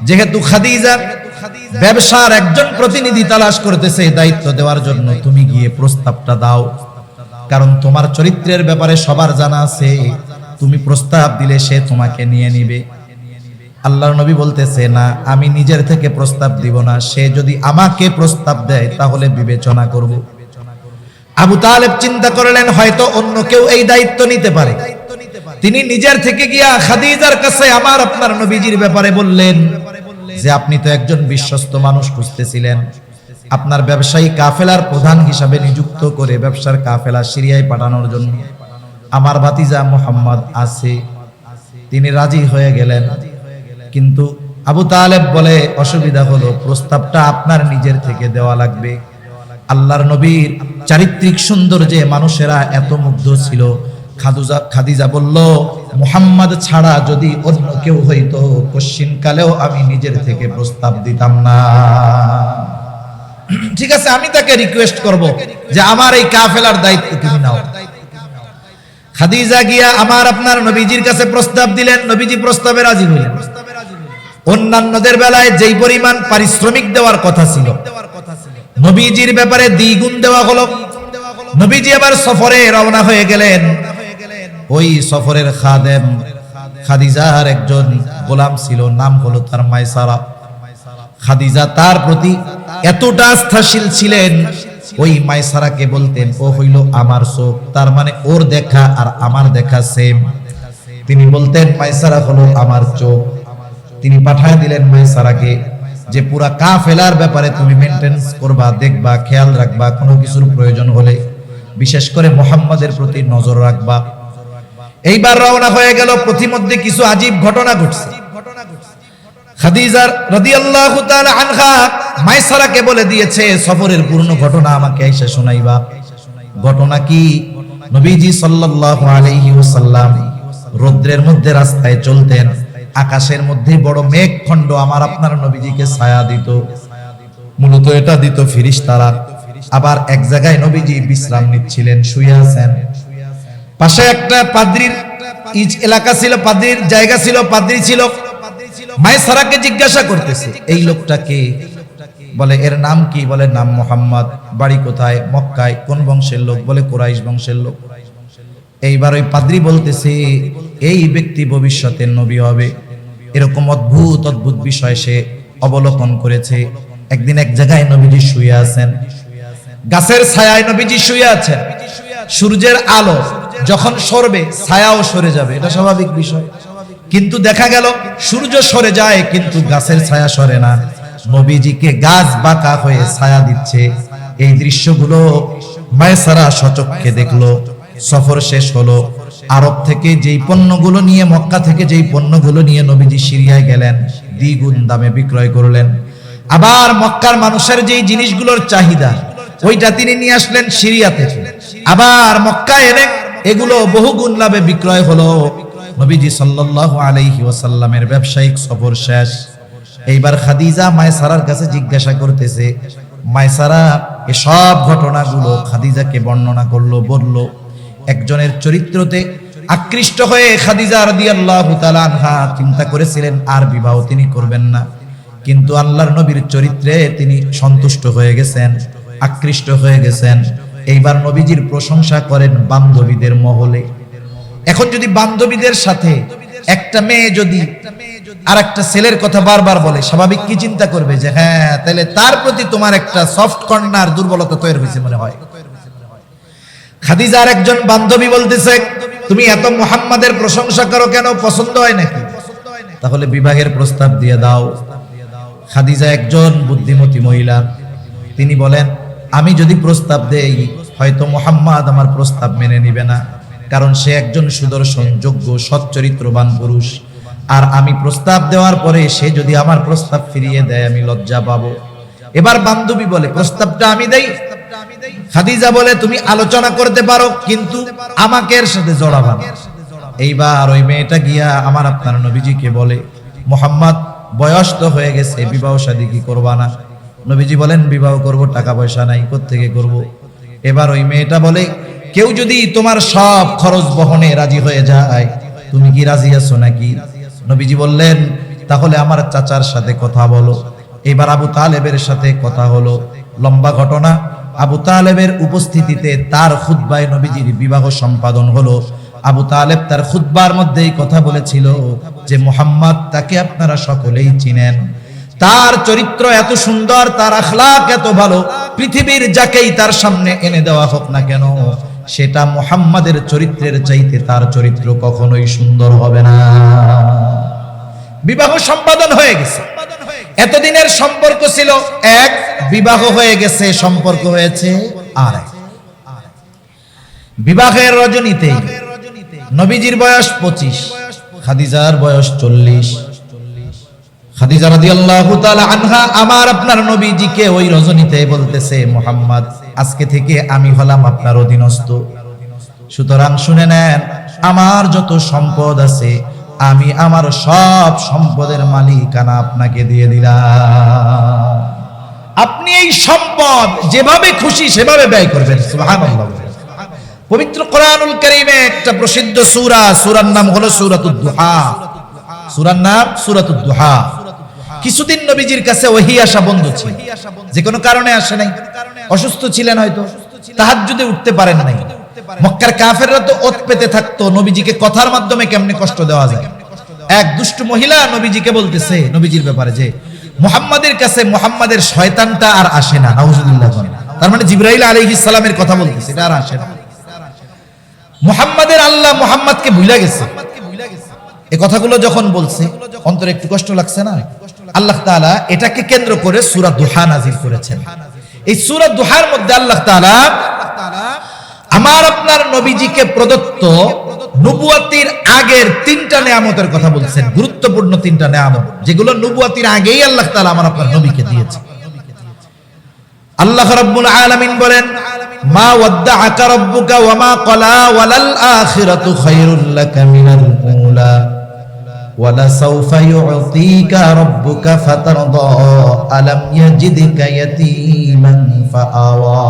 যেহেতু খাদিজা ব্যবসার একজন প্রতিনিধি তালাশ করতেছে দায়িত্ব দেওয়ার জন্য, তুমি গিয়ে প্রস্তাবটা দাও, কারণ তোমার চরিত্রের ব্যাপারে সবার জানা আছে, তুমি প্রস্তাব দিলে সে তোমাকে নিয়ে নিবে। আল্লাহর নবী বলতেছে, না, আমি নিজের থেকে প্রস্তাব দিব না, সে যদি আমাকে প্রস্তাব দেয় তাহলে বিবেচনা করব। আবু তালেব চিন্তা করলেন হয়তো অন্য কেউ এই দায়িত্ব নিতে পারে। তিনি নিজের থেকে গিয়া খাদিজার কাছে আমার আপনার নবীজির ব্যাপারে বললেন যে, আপনি তো একজন বিশ্বস্ত মানুষ খুঁজতেছিলেন, আপনার ব্যবসায়ী কাফেলার প্রধান হিসাবে নিযুক্ত করে ব্যবসার কাফেলা সিরিয়ায় পাঠানোর জন্য আমার ভাতিজা মুহাম্মদ আছে। তিনি রাজি হয়ে গেলেন, কিন্তু আবু তালেব বলে, অসুবিধা হলো, প্রস্তাবটা আপনার নিজের থেকে দেওয়া লাগবে। আল্লাহর নবীর চারিত্রিক সৌন্দর্যে মানুষেরা এত মুগ্ধ ছিল। খাদিজা বলল, মুহাম্মদ ছাড়া যদি অন্য কেউ হইতো কশ্চিনকালেও আমি নিজের থেকে প্রস্তাব দিতাম না। ঠিক আছে, আমি তাকে রিকোয়েস্ট করব যে আমার এই কাফেলার দায়িত্ব তুমি নাও। খাদিজা গিয়া আমার আপনার নবীজির কাছে প্রস্তাব দিলেন, নবীজি প্রস্তাবে রাজি হইলেন। অন্যান্যদের বেলায় যেই পরিমাণ পারিশ্রমিক দেওয়ার কথা ছিল, নবীজির ব্যাপারে দ্বিগুণ দেওয়া হলো। নবীজি আবার সফরে রওনা হয়ে গেলেন। ওই সফরের খাদেম খাদিজার একজন গোলাম ছিল, নাম হলো তার মাইসারা। খাদিজা তার প্রতি এতটা আস্থাশীল ছিলেন, ওই মাইসারাকে বলতেন, ও হইল আমার চোখ, তার মানে ওর দেখা আর আমার দেখা সেম। তিনি বলতেন, মাইসারা হলো আমার চোখ। তিনি পাঠায় দিলেন মাইসারাকে যে পুরা কাফেলার ব্যাপারে তুমি মেইনটেনেন্স করবা, দেখবা, খেয়াল রাখবা, কোনো কিছুর প্রয়োজন হলে বিশেষ করে মুহাম্মাদের প্রতি নজর রাখবা। এইবার রওনা হয়ে গেল। প্রতিমধ্যে কিছু আজীব ঘটনা ঘটছে। খাদিজা রাদিয়াল্লাহু তাআলা আনহা মাইসারাকে বলে দিয়েছে, সফরের পূর্ণ ঘটনা আমাকে এসে শোনাইবা। ঘটনা কি? নবীজি সাল্লাল্লাহু আলাইহি ওয়াসাল্লাম রৌদ্রের মধ্যে রাস্তায় চলতেন, আকাশের মধ্যে বড় মেঘখণ্ড আমার আপনার নবীজিকে ছায়া দিত। মূলত এটা দিত ফেরেশতারা। আবার এক জায়গায় নবীজি বিশ্রাম নিচ্ছিলেন, শুয়ে আছেন। পাশে একটা পাদ্রীর এলাকা ছিল, পাদ্রীর জায়গা ছিল, পাদ্রী ছিল। মাইসারাকে জিজ্ঞাসা করতেছে, এই লোকটাকে? বলে, এর নাম কি? বলে, নাম মুহাম্মদ। বাড়ি কোথায়? মক্কায়। কোন বংশের লোক? বলে, কুরাইশ বংশের লোক। এইবার ওই পাদ্রী বলতেছে, এই ব্যক্তি ভবিষ্যতের নবী হবে। এরকম অদ্ভুত অদ্ভুত বিষয় সে অবলোকন করেছে। একদিন এক জায়গায় নবীজি শুয়ে আছেন, গাছের ছায়ায় নবীজি শুয়ে আছেন। সূর্যের আলো যখন সরবে ছায়াও সরে যাবে, এটা স্বাভাবিক বিষয়। কিন্তু দেখা গেল সূর্য সরে যায় কিন্তু গাছের ছায়া সরে না। নবীজিকে গাছ বাঁকা হয়ে ছায়া দিচ্ছে। এই দৃশ্যগুলো মাইসারা সচক্ষে দেখলো। সফর শেষ হলো। আরব থেকে যেই পণ্যগুলো নিয়ে, মক্কা থেকে যেই পণ্যগুলো নিয়ে নবীজি সিরিয়ায় গেলেন, দ্বিগুণ দামে বিক্রয় করলেন। আবার মক্কার মানুষের যেই জিনিসগুলোর চাহিদা, ওইটা তিনি নিয়ে আসলেন সিরিয়া থেকে। আবার মক্কায় এনে এগুলো বহুগুণ লাভে বিক্রয় হলো। নবীজি সাল্লাল্লাহু আলাইহি ওয়াসাল্লামের ব্যবসায়িক সফর শেষ। এইবার খাদিজা মাইসারার কাছে জিজ্ঞাসা করতেছে। মাইসারা এসব ঘটনাগুলো খাদিজাকে বর্ণনা করলো, বলল। একজনের চরিত্রতে আকৃষ্ট হয়ে খাদিজা রাদিয়াল্লাহু তাআলা আনহা চিন্তা করেছিলেন আর বিবাহ তিনি করবেন না, কিন্তু আল্লাহর নবীর চরিত্রে তিনি সন্তুষ্ট হয়ে গেছেন, আকৃষ্ট হয়ে গেছেন। এইবার নবীজির প্রশংসা করেন বান্ধবীদের মহলে। এখন যদি বান্ধবীদের সাথে একটা মেয়ে যদি আর একটা ছেলের কথা বারবার বলে, স্বাভাবিক কি চিন্তা করবে যে হ্যাঁ, তাহলে তার প্রতি তোমার একটা সফট কর্নার, দুর্বলতা তৈরি হয়েছে মনে হয়। খাদিজার একজন বান্ধবী বলতেছে, তুমি এত মুহাম্মাদের প্রশংসা করো কেন? পছন্দ হয় নাকি? তাহলে বিবাহের প্রস্তাব দিয়ে দাও। খাদিজা একজন বুদ্ধিমতী মহিলা। তিনি বলেন, আমি যদি প্রস্তাব দেই হয়তো মুহাম্মদ আমার প্রস্তাব মেনে নিবে না, কারণ সে একজন সুদর্শন, যোগ্য, সচ্চরিত্রবান পুরুষ। আর আমি প্রস্তাব দেওয়ার পরে সে যদি আমার প্রস্তাব ফিরিয়ে দেয় আমি লজ্জা পাবো। এবার বান্ধবী বলে, প্রস্তাবটা আমি দেই? খাদিজা বলে, তুমি আলোচনা করতে পারো কিন্তু আমাকে এর সাথে জড়াবা না। এইবার ওই মেয়েটা গিয়া আমার আপনার নবীজিকে বলে, মুহাম্মদ বয়স তো হয়ে গেছে, বিবাহ শাদী কি করবা না? নবীজি বলেন, বিবাহ করব, টাকা পয়সা নাই, কোত্থেকে করব? এবার ওই মেয়েটা বলে, কেউ যদি তোমার সব খরচ বহনে রাজি হয়ে যায়, তুমি কি রাজি আছো নাকি? নবীজি বললেন, তাহলে আমার চাচার সাথে কথা বলো। এবার আবু তালেবের সাথে কথা হলো। লম্বা ঘটনা। আবু তালেবের উপস্থিতিতে তার খুতবায় নবীজির বিবাহ সম্পাদন হলো। আবু তালেব তার খুতবার মধ্যেই কথা বলেছিল যে মুহাম্মদ, তাকে আপনারা সকলেই চিনেন, তার চরিত্র এত সুন্দর, তার আখলাক এত ভালো, পৃথিবীর যাকেই তার সামনে এনে দেওয়া হোক না কেন, সেটা মুহাম্মাদের চরিত্রের চাইতে তার চরিত্র কখনোই সুন্দর হবে না। বিবাহ সম্পাদন হয়ে গেছে। এতদিনের সম্পর্ক ছিল এক, বিবাহ হয়ে গেছে, সম্পর্ক হয়েছে আরেক। বিবাহের রজনীতে নবীজির বয়স 25, খাদিজার বয়স 40। খাদিজা রাদিয়াল্লাহু তাআলা আনহা আমার আপনার নবীজিকে ওই রজনীতে বলতেছে, মুহাম্মদ, আজকে থেকে আমি হলাম আপনার অধীনস্থ, সুতরাং শুনে নেন, আমার যত সম্পদ আছে আমি আমার সব সম্পদের মালিকানা আপনাকে দিয়ে দিলাম। আপনি এই সম্পদ যেভাবে খুশি সেভাবে ব্যয় করবেন। সুবহানাল্লাহ। পবিত্র কোরআনুল কারীমে একটা প্রসিদ্ধ সূরা, সূরার নাম হলো সূরাতুদ দুহা। সূরার নাম সূরাতুদ দুহা। কিছুদিন নবীজির কাছে ওহী আসা বন্ধ ছিল, যে কোনো কারণে আসে নাই, অসুস্থ ছিলেন, হয়তো তাহাজ্জুদে উঠতে পারেন নাই। মক্কার কাফেররা তো ওত পেতে থাকতো নবীজিকে কথার মাধ্যমে কেমনে কষ্ট দেওয়া যায়। এক দুষ্ট মহিলা নবীজিকে বলতেছে নবীজির ব্যাপারে যে মুহাম্মাদের কাছে মুহাম্মাদের শয়তানটা আর আসে না, নাউজুবিল্লাহ। তার মানে জিবরাইল আলাইহিস সালামের কথা বলতেছে, এটা আর আসে না। মুহাম্মাদের আল্লাহ মুহাম্মাদকে ভুলে গেছে। এই কথাগুলো যখন বলছে অন্তরে একটু কষ্ট লাগছে না? আল্লাহ তাআলা এটাকে কেন্দ্র করে সূরা দুহা নাযিল করেছেন। এই সূরা দুহার মধ্যে আল্লাহ তাআলা আমার আপনার নবীজিকে প্রদত্ত নবুয়তির আগের 3টা নিয়ামতের কথা বলছেন, গুরুত্বপূর্ণ 3টা নিয়ামত, যেগুলো নবুয়তির আগেই আল্লাহ তাআলা আমার আপনার নবীকে দিয়েছে। আল্লাহ রাব্বুল আলামিন বলেন, মা ওয়াদ্দাআকা রাব্বুকা ওয়া মা ক্বালা ওয়ালাল আখিরাতু খায়রুল লাকা মিনাল উলা ওয়ালা সাওফা ইউতিকা রাব্বুকা ফাতারদা আলাম ইয়াজিদকা ইয়াতীমান ফাআওয়া।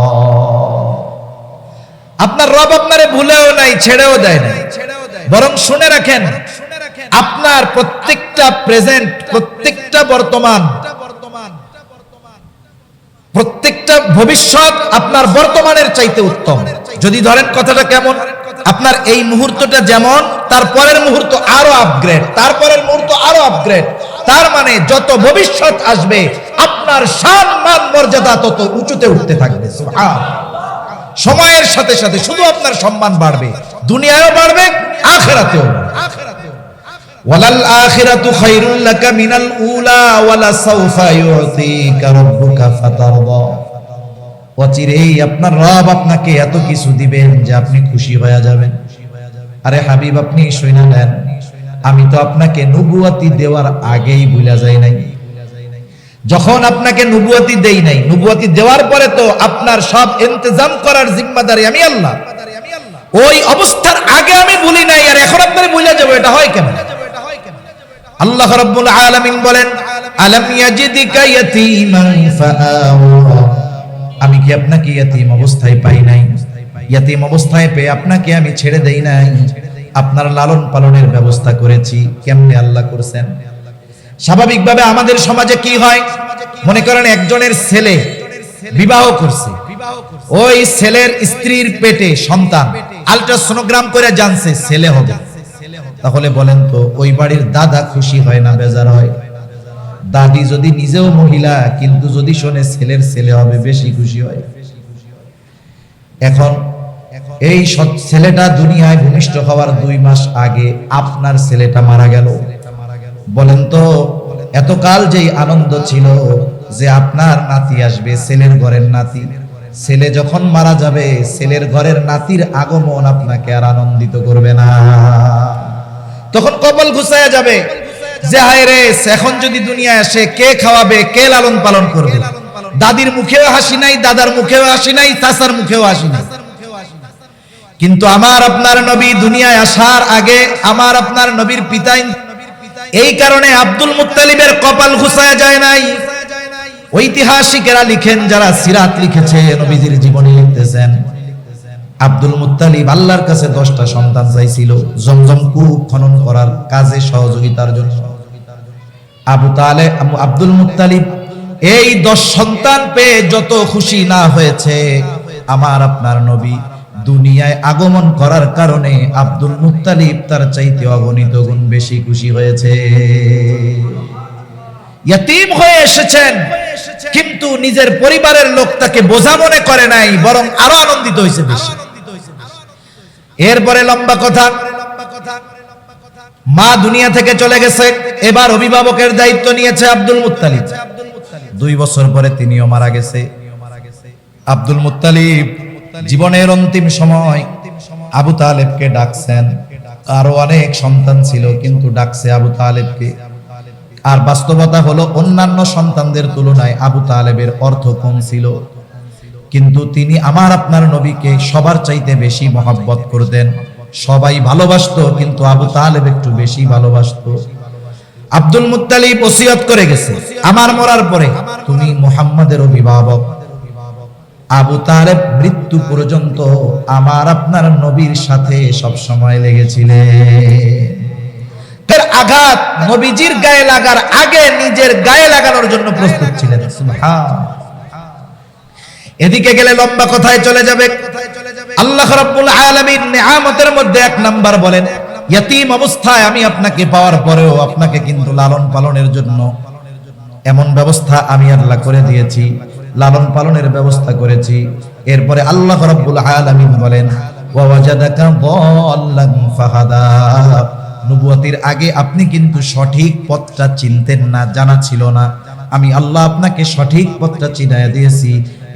আপনার রব আপনারে ভুলেও নাই, ছেড়েও দেয় নাই, বরং শুনে রাখেন, আপনার প্রত্যেকটা প্রেজেন্ট, প্রত্যেকটা বর্তমান, প্রত্যেকটা ভবিষ্যৎ আপনার বর্তমানের চাইতে উত্তম। যদি ধরেন কথাটা কেমন, আপনার এই মুহূর্তটা যেমন, তার পরের মুহূর্ত আরো আপগ্রেড, তারপরের মুহূর্ত আরো আপগ্রেড। তার মানে যত ভবিষ্যৎ আসবে আপনার শান মান মর্যাদা তত উঁচুতে উঠতে থাকবে। সুবহানাল্লাহ। সময়ের সাথে সাথে শুধু আপনার সম্মান বাড়বে, দুনিয়ায়ও বাড়বে, আখিরাতেও। ওয়ালাল আখিরাতু খায়রুল লাকা মিনাল উলা ওয়ালা সাওফা ইউতিকা রাব্বুকা ফাতারদা। অচিরেই আপনার রব আপনাকে এত কিছু দিবেন যে আপনি খুশি হয়ে যাবেন। আরে হাবিব, আপনি শুনে নেন, আমি তো আপনাকে নবুয়তি দেওয়ার আগেই ভুলে যাই নাই। যখন আপনাকে নবুয়তি দেই নাই, নবুয়তি দেওয়ার পরে তো আপনার সব ইন্তজাম করার জিম্মাদারি আমি আল্লাহ। ওই অবস্থার আগে আমি ভুলি নাই, আর এখন আপনারে ভুলে যাব, এটা হয় কেন? আল্লাহ রাব্বুল আলামিন বলেন, আলাম ইয়াজিদিকা ইয়াতীমান ফাআওয়া। আমি কি আপনাকে ইয়াতীম অবস্থায় পাই নাই? ইয়াতীম অবস্থায় পেয়ে আপনাকে আমি ছেড়ে দেই নাই, আপনার লালন পালনের ব্যবস্থা করেছি। কেমনে আল্লাহ করছেন? স্বাভাবিকভাবে আমাদের সমাজে কি হয়, মনে করেন একজনের ছেলে বিবাহ করছে, ওই ছেলের স্ত্রীর পেটে সন্তান, আল্ট্রাসোনোগ্রাম করে জানছে ছেলে হবে। তাহলে বলেন তো ওই বাড়ির দাদা খুশি হয় না বেজার হয়? দাদি যদি নিজেও মহিলা কিন্তু যদি শোনে ছেলের ছেলে হবে, বেশি খুশি হয়। এখন এই ছেলেটা দুনিয়ায় ভূমিষ্ঠ হওয়ার 2 মাস আগে আপনার ছেলেটা মারা গেল। বলেন তো এতকাল যেই আনন্দ ছিল যে আপনার নাতি আসবে, ছেলের ঘরের নাতি, ছেলে যখন মারা যাবে ছেলের ঘরের নাতির আগমন আপনাকে আর আনন্দিত করবে না। তখন কপাল ঘুচায়া যাবে যে হায় রে, এখন যদি দুনিয়ায় আসে কে খাওয়াবে, কে লালন পালন করবে? দাদির মুখেও হাসি নাই, দাদার মুখেও হাসি নাই, চাচার মুখেও হাসি নাই। কিন্তু আমার আপনার নবী দুনিয়ায় আসার আগে আমার আপনার নবীর পিতা, এই কারণে আব্দুল মুত্তালিবের কপাল ঘুচায়া যায় নাই। ঐতিহাসিকেরা লিখেন, যারা সিরাত লিখেছে, নবীজির জীবনী লিখতেছেন, আব্দুল মুত্তালিব আল্লাহর কাছে 10টা সন্তান চাইছিল জমজম কূপ খনন করার কাজে সহযোগিতার জন্য। আব্দুল মুত্তালিব এই 10 সন্তান পেয়ে যত খুশি না হয়েছে, আমার আপনার নবী দুনিয়ায় আগমন করার কারণে আব্দুল মুত্তালিব তার চাইতে অগণিত গুণ বেশি খুশি হয়েছে। ইয়াতীম হয়ে এসেছেন, কিন্তু নিজের পরিবারের লোক তাকে বোঝা মনে করে নাই, বরং আরো আনন্দিত হয়েছে বেশি। এরপরে লম্বা কথা, মা দুনিয়া থেকে চলে গেছে, এবার অভিভাবকের দায়িত্ব নিয়েছে আব্দুল মুত্তালিব। 2 বছর পরে তিনিও মারা গেছে। আব্দুল মুত্তালিব জীবনের অন্তিম সময় আবু তালেবকে ডাকছেন। আরো অনেক সন্তান ছিল, কিন্তু ডাকছে আবু তালেবকে। আর বাস্তবতা হলো অন্যান্য সন্তানদের তুলনায় আবু তালেবের অর্থ কম ছিল, কিন্তু তিনি আমার আপনার নবীকে সবার চাইতে বেশি মহব্বত করতেন। সবাই ভালোবাসতো, কিন্তু আবু তালেব একটু বেশি ভালোবাসতো। আব্দুল মুত্তালিব ওসিয়ত করে গেছে, আমার মরার পরে তুমি মুহাম্মাদের অভিভাবক। আবু তালেব মৃত্যু পর্যন্ত আমার আপনার নবীর সাথে সব সময় লেগেছিলেন। এর আঘাত নবীজির গায়ে লাগার আগে নিজের গায়ে লাগানোর জন্য প্রস্তুত ছিলেন। সুবহানাল্লাহ। এদিকে গেলে লম্বা কথায় চলে যাবে। আল্লাহ রাব্বুল আলামিন নিয়ামতের মধ্যে 1 নাম্বার বলেন, ইয়াতীম অবস্থায় আমি আপনাকে পাওয়ার পরেও আপনাকে কিন্তু লালন পালনের জন্য এমন ব্যবস্থা আমি আল্লাহ করে দিয়েছি, লালন পালনের ব্যবস্থা করেছি। এরপরে আল্লাহ রাব্বুল আলামিন বলেন, ওয়া ওয়াজাদাকা দাল্লান ফাহাদা। নবুয়তের আগে আপনি কিন্তু সঠিক পথটা চিনতেন না, জানা ছিল না, আমি আল্লাহ আপনাকে সঠিক পথটা চিনায়া দিয়েছি।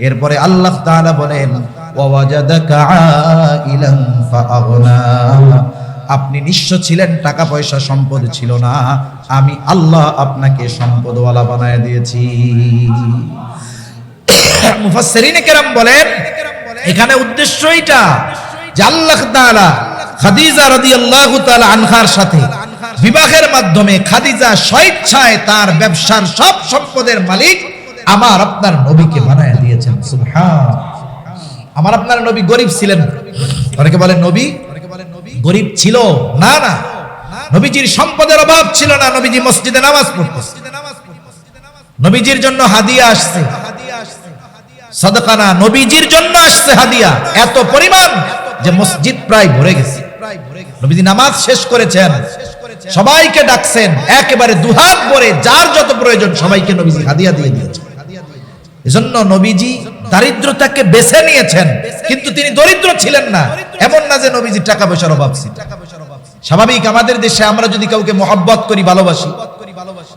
এরপরে আল্লাহ তাআলা বলেন, ওয়া ওয়াজাদাকা আইলান ফাআগনা। আপনি নিঃস্ব ছিলেন, টাকা পয়সা সম্পদ ছিল না, আমি আল্লাহ আপনাকে সম্পদওয়ালা বানায় দিয়েছি। মুফাসসিরিনে কেরাম বলেন, এখানে উদ্দেশ্য এটা যে আল্লাহ তাআলা খাদিজা রাদিয়াল্লাহু তাআলা আনহার সাথে বিবাহের মাধ্যমে খাদিজা স্বেচ্ছায় তার ব্যবসার সব সম্পদের মালিক আমার আপনার নবীকে বানায় দিয়েছেন। সুবহানাল্লাহ। আমার আপনার নবী গরিব ছিলেন। অনেকে বলেন নবী গরিব ছিল না, না, নবীজির সম্পদের অভাব ছিল না। নবীজি মসজিদে নামাজ পড়তেন, নবীজির জন্য হাদিয়া আসছে, সাদাকা না, নবীজির জন্য আসছে হাদিয়া এত পরিমাণ যে মসজিদ প্রায় ভরে গেছে। নবীজি নামাজ শেষ করেছেন, সবাইকে ডাকছেন, একেবারে দুহাত ভরে যার যত প্রয়োজন সবাইকে নবীজি হাদিয়া দিয়ে দিয়েছেন। এজন্য নবীজি দারিদ্রতাকে বেছে নিয়েছেন, কিন্তু তিনি দরিদ্র ছিলেন না। এমন না যে নবীজি টাকা পয়সার অভাব ছিল। স্বাভাবিক আমাদের দেশে আমরা যদি কাউকে মহব্বত করি, ভালোবাসি,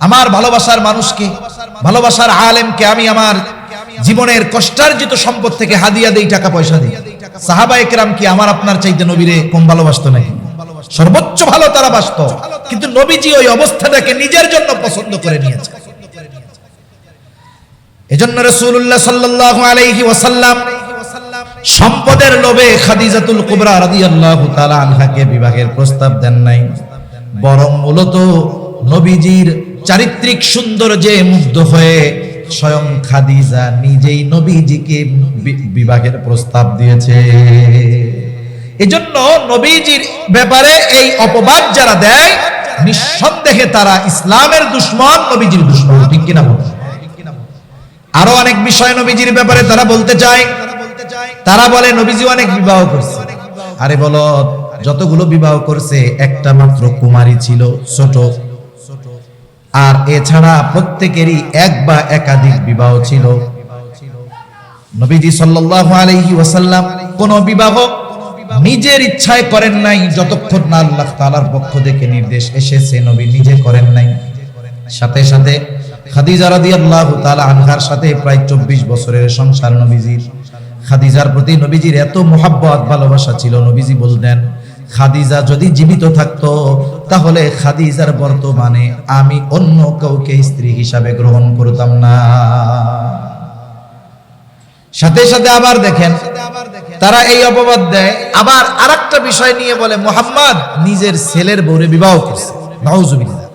আমার ভালোবাসার মানুষকে, ভালোবাসার আলেমকে আমি আমার জীবনের কষ্টার্জিত সম্পদ থেকে হাদিয়া দেই, টাকা পয়সা দেই। সাহাবায়ে কেরাম কি আমার আপনার চাইতে নবীরে কম ভালোবাসতো নাকি? সর্বোচ্চ ভালো তারা বাসতো, কিন্তু নবীজি ওই অবস্থাটাকে নিজের জন্য পছন্দ করে নিয়েছে। এজন্য রাসূলুল্লাহ সাল্লাল্লাহু আলাইহি ওয়াসাল্লাম সম্পদের লোভে খাদিজাতুল কুবরা রাদিয়াল্লাহু তাআলা আনহাকে বিবাহের প্রস্তাব দেন নাই, বরং মূলত নবীজির চারিত্রিক সৌন্দর্যে মুগ্ধ হয়ে স্বয়ং খাদিজা নিজেই নবীজিকে বিবাহের প্রস্তাব দিয়েছে। এজন্য নবীজির ব্যাপারে এই অপবাদ যারা দেয়, নিঃসন্দেহে তারা ইসলামের দুশমন, নবীজির দুশমন। ঠিক কিনা বলেন? আরো অনেক বিষয় নবীজির ব্যাপারে তারা বলতে চায়। তারা বলে নবীজি অনেক বিবাহ করছে। আরে বলো, যতগুলো বিবাহ করছে একটা মাত্র কুমারী ছিল, ছোট। আর এছাড়া প্রত্যেকেরই এক বা একাধিক বিবাহ ছিল। নবীজি সাল্লাল্লাহু আলাইহি ওয়াসাল্লাম কোন বিবাহ নিজের ইচ্ছায় করেন নাই, যতক্ষণ না আল্লাহ তাআলার পক্ষ থেকে নির্দেশ এসেছে। নবী নিজে করেন নাই। সাথে সাথে খাদিজা রাদিয়াল্লাহু তাআলা আনহার সাথে প্রায় 24 বছরের সংসার নবীজির। খাদিজার প্রতি নবীজির এত মহব্বত, ভালোবাসা ছিল, নবীজি বলতেন, খাদিজা যদি জীবিত থাকতো তাহলে খাদিজার বর্তমানে আমি অন্য কাউকে স্ত্রী হিসাবে গ্রহণ করতাম না। সাথে সাথে আবার দেখেন, তারা এই অপবাদ দেয়। আবার আরেকটা বিষয় নিয়ে বলে মুহাম্মদ নিজের ছেলের বউরে বিবাহ করছে। নাউজুবিল্লাহ।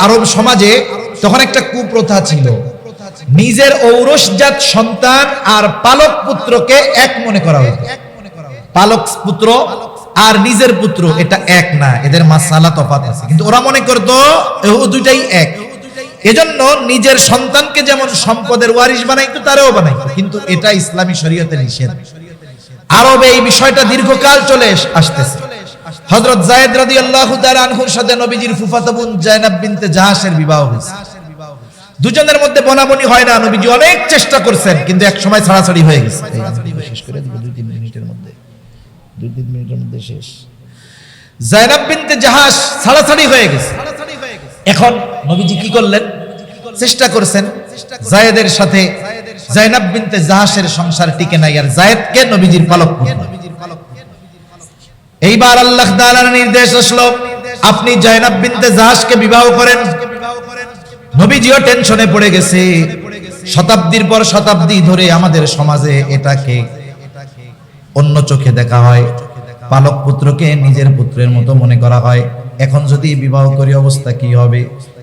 আরব সমাজে তখন একটা কুপ্রথা ছিল, নিজের ঔরসজাত সন্তান আর পালক পুত্রকে এক মনে করা হতো। পালক পুত্র আর নিজের পুত্র এটা এক না, এদের মাসালা তফাৎ আছে, কিন্তু ওরা মনে করতো দুইটাই এক। এজন্য নিজের সন্তানকে যেমন সম্পদের ওয়ারিশ বানাইতো, তারেও বানাইতো, কিন্তু এটা ইসলামী শরীয়তে নিষেধ। আরবে এই বিষয়টা দীর্ঘকাল চলে আসতেছে। হযরত যায়েদ রাদিয়াল্লাহু তাআলা আনহুর সাথে নবীজির ফুফাতো বোন যায়েনাব বিনতে জাহাশের বিবাহ হয়েছে। দুজনের মধ্যে বনাবনি হয় না, নবীজি অনেক চেষ্টা করছেন, কিন্তু এক সময় ছাড়াছাড়ি হয়ে গেছে। শেষ করে দিব 2-3 মিনিটের মধ্যে, 2-3 মিনিটের মধ্যে শেষ। যায়েনাব বিনতে জাহাশ ছাড়াছাড়ি হয়ে গেছে। এখন নবীজি কি করলেন? চেষ্টা করছেন যায়েদের সাথে যায়েনাব বিনতে জাহাশের সংসার টিকে নাই, আর যায়েদকে নবীজির পালক পুত্র। এইবার আল্লাহ তাআলার নির্দেশ আসলো, আপনি যায়েনাব বিনতে জাহাশকে বিবাহ করেন। নবীজিও টেনশনে পড়ে গেছে। শতাব্দীর পর শতাব্দী ধরে আমাদের সমাজে এটাকে অন্য চোখে দেখা হয়, পালক পুত্রকে নিজের পুত্রের মতো মনে করা হয়। এখন যদি বিবাহ করি অবস্থা কি হবে?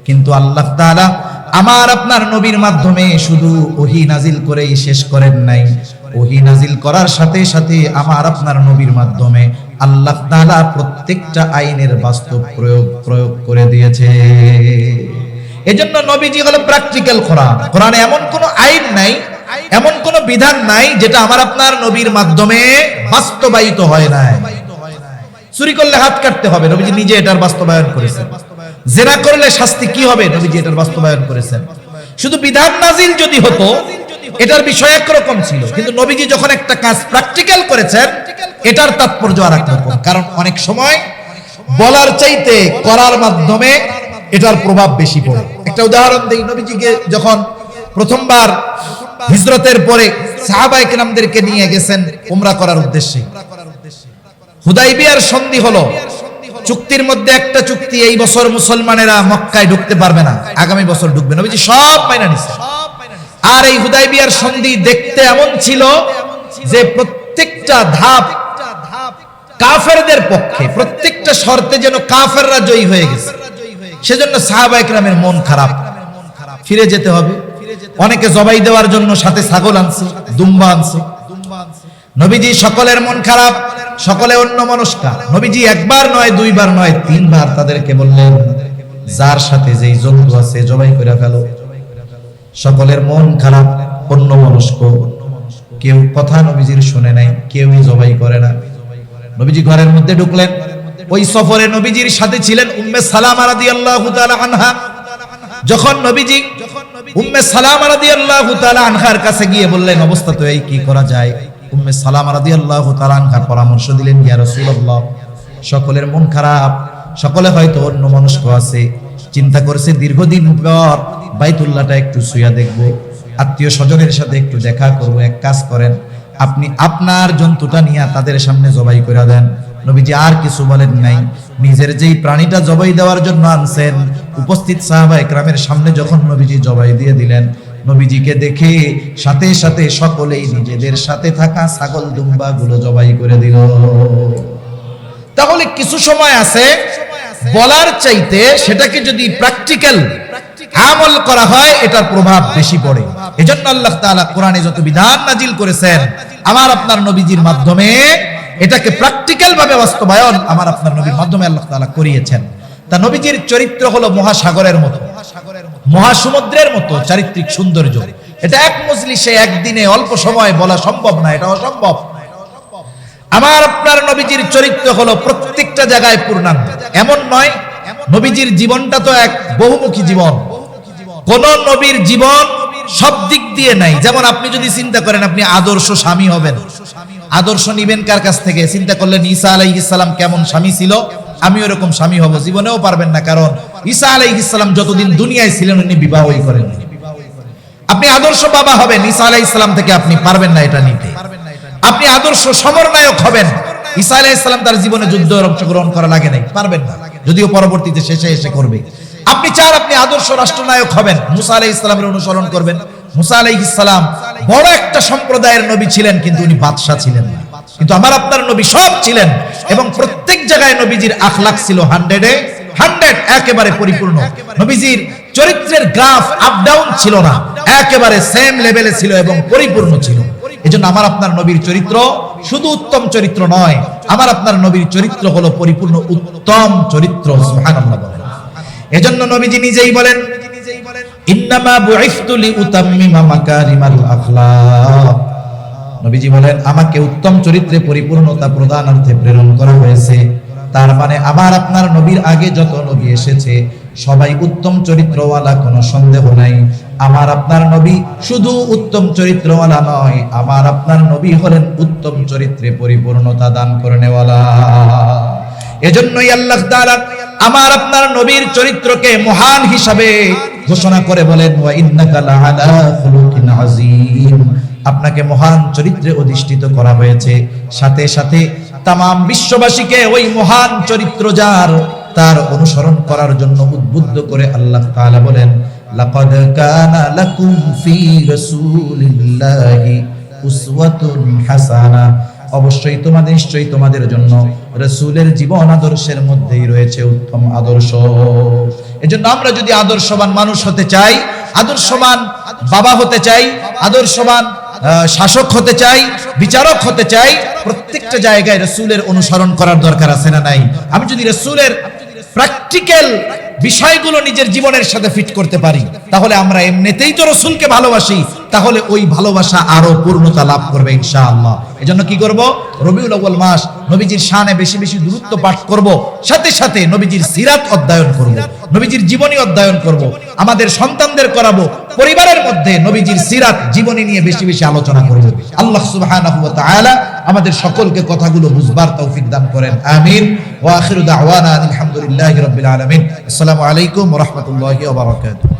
কিন্তু আল্লাহ তাআলা আমার আপনার নবীর মাধ্যমে শুধু ওহী নাজিল করেই শেষ করেন নাই, ওহী নাজিল করার সাথে সাথে আমার আপনার নবীর মাধ্যমে আল্লাহ তাআলা প্রত্যেকটা আইনের বাস্তব প্রয়োগ করে দিয়েছে। এজন্য নবীজি হলো প্র্যাকটিক্যাল কোরআন। কোরআনে এমন কোনো আইন নাই, এমন কোনো বিধান নাই যেটা আমার আপনার নবীর মাধ্যমে বাস্তবায়িত হয় নাই। চুরি করলে হাত কাটতে হবে, নবীজি নিজে এটার বাস্তবায়ন করেছেন। জিনা করলে শাস্তি কি হবে, নবীজি এটার বাস্তবায়ন করেছেন। শুধু বিধান নাজিল যদি হতো, এটার বিষয় একরকম ছিল, কিন্তু নবীজি যখন একটা কাজ প্র্যাকটিক্যাল করেছেন, এটার তাৎপর্য আর একরকম। কারণ অনেক সময় বলার চাইতে করার মাধ্যমে এটার প্রভাব বেশি পড়ে। একটা উদাহরণ দেই, নবীজিকে যখন প্রথমবার হিজরতের পরে সাহাবায়ে কেরামদেরকে নিয়ে গেছেন উমরা করার উদ্দেশ্যে, হুদাইবিয়ার সন্ধি হলো। চুক্তির মধ্যে একটা চুক্তি, এই বছর মুসলমানেরা মক্কায় ঢুকতে পারবে না, আগামী বছর ঢুকবে। নবীজি সব মাইনা নিছে। আর এই হুদাইবিয়ার সন্ধি দেখতে এমন ছিল যে প্রত্যেকটা ধাপ কাফেরদের পক্ষে, প্রত্যেকটা শর্তে যেন কাফেররা জয়ী হয়ে গেছে। সেজন্য সাহাবায়ে কেরামের মন খারাপ, ফিরে যেতে হবে। অনেকে জবাই দেওয়ার জন্য সাথে ছাগল আনছে, দুম্বা আনছে। নবীজি সকলের মন খারাপ, সকলে অন্যমনস্কা। নবীজি একবার নয়, দুইবার নয়, 3 বার তাদেরকে বললেন, যার সাথে যেই জন্তু আছে জবাই করে ফেলো। সকলের মন খারাপ, অন্যমনস্ক, কেউ কথা নবীজির শুনে নাই, কেউই জবাই করে না। নবীজি ঘরের মধ্যে ঢুকলেন। ওই সফরে নবীজির সাথে ছিলেন উম্মে সালামা রাদিয়াল্লাহু তাআলা আনহা। যখন নবীজি উম্মে সালামা রাদিয়াল্লাহু তাআলা আনহার কাছে গিয়ে বললেন, অবস্থা তো এই, কি করা যায়? উম্মে সালামা রাদিয়াল্লাহু তাআলা আনহা পরামর্শ দিলেন, ইয়া রাসূলুল্লাহ, সকলের মন খারাপ, সকলে হয়তো অন্যমনস্ক আছে, চিন্তা করছে দীর্ঘদিন পর বাইতুল্লাহটা একটু ছুঁয়া দেখব, আত্মীয় স্বজনের সাথে একটু দেখা করব। এক কাজ করেন, আপনি আপনার জন্তুটা নিয়ে তাদের সামনে জবাই করে দেন। নবীজি আর কিছু বলেন নাই। নিজের যেই প্রাণীটা জবাই দেওয়ার জন্য আনছেন, উপস্থিত সাহাবায়ে কেরামের সামনে যখন নবীজি জবাই দিয়ে দিলেন, নবীজিকে দেখে সাথে সাথে সকলেই নিজেদের সাথে থাকা ছাগল দুম্বা গুলো জবাই করে দিল। তাহলে কিছু সময় আছে বলার চাইতে সেটাকে যদি প্র্যাকটিক্যাল আমল করা হয়, এটার প্রভাব বেশি পড়ে। এজন্য আল্লাহ তাআলা কোরআনে যত বিধান নাজিল করেছেন, আমার আপনার নবীজির মাধ্যমে এটাকে প্র্যাকটিক্যাল ভাবে বাস্তবায়ন আমার আপনার নবীর মাধ্যমে আল্লাহ তাআলা করিয়েছেন। তা নবীজির চরিত্র হলো মহাসাগরের মতো, মহাসমুদ্রের মতো চারিত্রিক সৌন্দর্য। এটা এক মজলিসে একদিনে অল্প সময় বলা সম্ভব না, এটা অসম্ভব। আমার আপনার নবীজির চরিত্র হলো প্রত্যেকটা জায়গায় পূর্ণাঙ্গ। এমন নয়, নবীজির জীবনটা তো এক বহুমুখী জীবন। কোন নবীর জীবন সব দিক দিয়ে নাই। যেমন আপনি যদি চিন্তা করেন আপনি আদর্শ স্বামী হবেন, আদর্শ নিবেন কার কাছ থেকে? চিন্তা করলেন ঈসা আলাইহিস সালাম কেমন স্বামী ছিল, আমি ওরকম স্বামী হব, জীবনেও পারবেন না। কারণ ঈসা আলাইহিস সালাম যতদিন দুনিয়ায় ছিলেন উনি বিবাহই করেন। আপনি আদর্শ বাবা হবেন, ঈসা আলাইহিস সালাম থেকে আপনি পারবেন না এটা নিতে। আপনি আদর্শ সমরনায়ক হবেন, ঈসা আলাইহিস সালাম তার জীবনে যুদ্ধে অংশগ্রহণ করা লাগে নাই, পারবেন না, যদিও পরবর্তীতে শেষে এসে করবে। আপনি চান আপনি আদর্শ রাষ্ট্রনায়ক হবেন, মুসা আলাইহিস সালামের অনুসরণ করবেন। মুসা আলাইহিস সালাম বড় একটা সম্প্রদায়ের নবী ছিলেন, কিন্তু উনি বাদশা ছিলেন না। কিন্তু আমার আপনার নবী সব ছিলেন, এবং প্রত্যেক জায়গায় নবীজির আখলাক ছিল 100 একেবারে পরিপূর্ণ। নবীজির চরিত্রের গ্রাফ আপ ডাউন ছিল না, একেবারে সেম লেভেলে ছিল এবং পরিপূর্ণ ছিল। এজন্য আমার আপনার নবীর চরিত্র শুধু উত্তম চরিত্র নয়, আমার আপনার নবীর চরিত্র হলো পরিপূর্ণ উত্তম চরিত্র। সুবহানাল্লাহ বলেন। এজন্য নবীজি নিজেই বলেন, ইন্নামা বুইসতু লিউতাম্মিমা মাকারিমাল আখলাক। নবীজি বলেন, আমাকে উত্তম চরিত্রে পরিপূর্ণতা প্রদানার্থে প্রেরণ করা হয়েছে। তার মানে আমার আপনার নবীর আগে যত নবী এসেছে সবাই উত্তম চরিত্রওয়ালা, কোনো সন্দেহ নাই। আমার আপনার নবী শুধু উত্তম চরিত্রওয়ালা নয়, আমার আপনার নবী হলেন উত্তম চরিত্রে পরিপূর্ণতা দান করনেওয়ালা। এজন্যই আল্লাহ তাআলা আমার আপনার নবীর চরিত্রকে মহান হিসাবে ঘোষণা করে বলেন, ওয়া ইন্নাকা লাআলা খুলুকিন আযীম। আপনাকে মহান চরিত্রে অধিষ্ঠিত করা হয়েছে। সাথে সাথে তামাম বিশ্ববাসীকে ওই মহান চরিত্র যার, তার অনুসরণ করার জন্য উদ্বুদ্ধ করে আল্লাহ তাআলা বলেন, লাকাদ কানা লাকুম ফি রাসূলিল্লাহি উসওয়াতুন হাসানা। অবশ্যই তোমাদের, নিশ্চয়ই তোমাদের জন্য রাসূলের জীবন আদর্শের মধ্যেই রয়েছে উত্তম আদর্শ। এজন্য আমরা যদি আদর্শবান মানুষ হতে চাই, আদর্শবান বাবা হতে চাই, আদর্শবান শাসক হতে চাই, বিচারক হতে চাই, প্রত্যেকটা জায়গায় রাসূলের অনুসরণ করার দরকার আছে না নাই? আমি যদি রাসূলের প্র্যাকটিক্যাল বিষয়গুলো নিজের জীবনের সাথে ফিট করতে পারি, তাহলে আমরা এমনিতেই তো রাসূলকে ভালোবাসি, তাহলে ওই ভালোবাসা আরো পূর্ণতা লাভ করবে ইনশাআল্লাহ। এজন্য কি করব? রবিউল আউয়াল মাস, নবীজির শানে বেশি বেশি দূরত্ব পাঠ করব, সাথে সাথে নবীজির সিরাত অধ্যয়ন করব, নবীজির জীবনী অধ্যয়ন করব, আমাদের সন্তানদের করাবো, পরিবারের মধ্যে নবীজির সিরাত জীবনী নিয়ে বেশি বেশি আলোচনা করব। আল্লাহ সুবহানাহু ওয়া তাআলা আমাদের সকলকে কথাগুলো বুঝবার তৌফিক দান করেন, আমিন। ওয়া আখিরু দাওয়ানা আলহামদুলিল্লাহি রাব্বিল আলামিন। আসসালামু আলাইকুম ওয়া রাহমাতুল্লাহি ওয়া বারাকাতুহু।